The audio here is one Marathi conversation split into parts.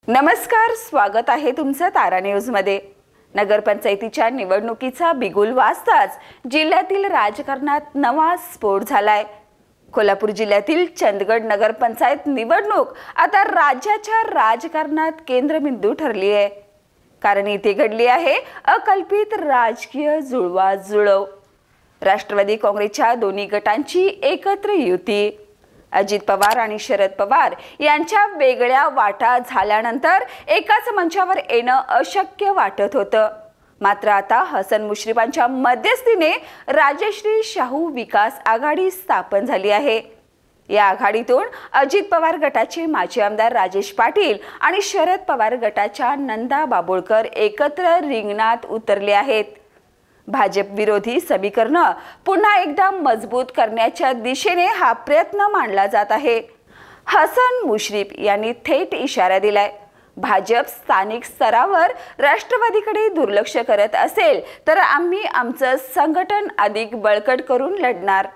नमस्कार, स्वागत आहे तुमचं तारा न्यूज मध्ये। नगरपंचायतीच्या निवडणुकीचा बिगुल वाजताच जिल्ह्यातील राजकारणात नवा स्फोट झालाय। कोल्हापूर जिल्ह्यातील चंदगड नगरपंचायत निवडणूक आता राज्याच्या राजकारणात केंद्रबिंदू ठरली आहे। कारण इथे घडली आहे अकल्पित राजकीय जुळवाजुळव। राष्ट्रवादी काँग्रेसच्या दोन्ही गटांची एकत्र युती। अजित पवार आणि शरद पवार यांच्या वेगळ्या वाटा झाल्यानंतर एकाच मंचावर येणं अशक्य वाटत होतं। मात्र आता हसन मुश्रीफांच्या मध्यस्थीने राजश्री शाहू विकास आघाडी स्थापन झाली आहे। या आघाडीतून अजित पवार गटाचे माजी आमदार राजेश पाटील आणि शरद पवार गटाच्या नंदा बाबुळकर एकत्र रिंगणात उतरले आहेत। भाजप विरोधी समीकरण पुन्हा एकदा मजबूत करण्याच्या दिशेने हा प्रयत्न मानला जात आहे। हसन मुश्रीफ यांनी थेट इशारा दिलाय, भाजप स्थानिक स्तरावर राष्ट्रवादीकडे दुर्लक्ष करत असेल तर आम्ही आमचं संघटन अधिक बळकट करून लढणार।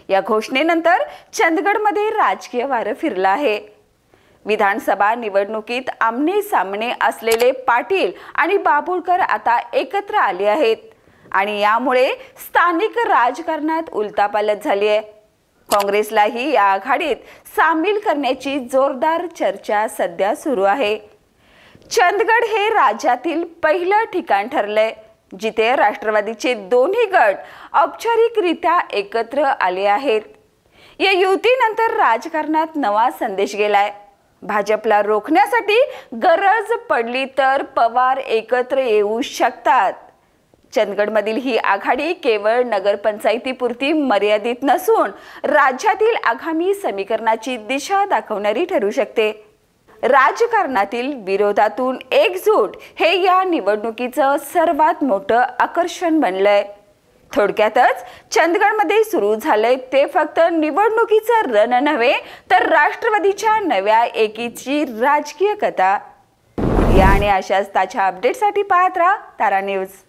या घोषणेनंतर चंदगडमध्ये राजकीय वारं फिरलं आहे। विधानसभा निवडणुकीत आमने सामने असलेले पाटील आणि बाबुळकर आता एकत्र आले आहेत आणि यामुळे स्थानिक राजकारणात उलथापालथ झाली आहे। काँग्रेसलाही या आघाडीत सामील करण्याची जोरदार चर्चा सध्या सुरू आहे। चंदगड हे राज्यातील पहिलं ठिकाण ठरलंय जिथे राष्ट्रवादीचे दोन्ही गट औपचारिकरित्या एकत्र आले आहेत। या युतीनंतर राजकारणात नवा संदेश गेलाय। भाजपला रोखण्यासाठी गरज पडली तर पवार एकत्र येऊ शकतात। चंदगडमधील ही आघाडी केवळ नगरपंचायतीपुरती मर्यादित नसून राज्यातील आगामी समीकरणाची दिशा दाखवणारी ठरू शकते। राजकारणातील विरोधातून एकजूट हे या निवडणुकीचं सर्वात मोठं आकर्षण बनलंय। थोडक्यातच चंदगडमध्ये सुरू झालंय ते फक्त निवडणुकीचं रण नव्हे तर राष्ट्रवादीच्या नव्या एकीची राजकीय कथा। या आणि अशाच ताज्या अपडेटसाठी पाहत राहा तारा न्यूज।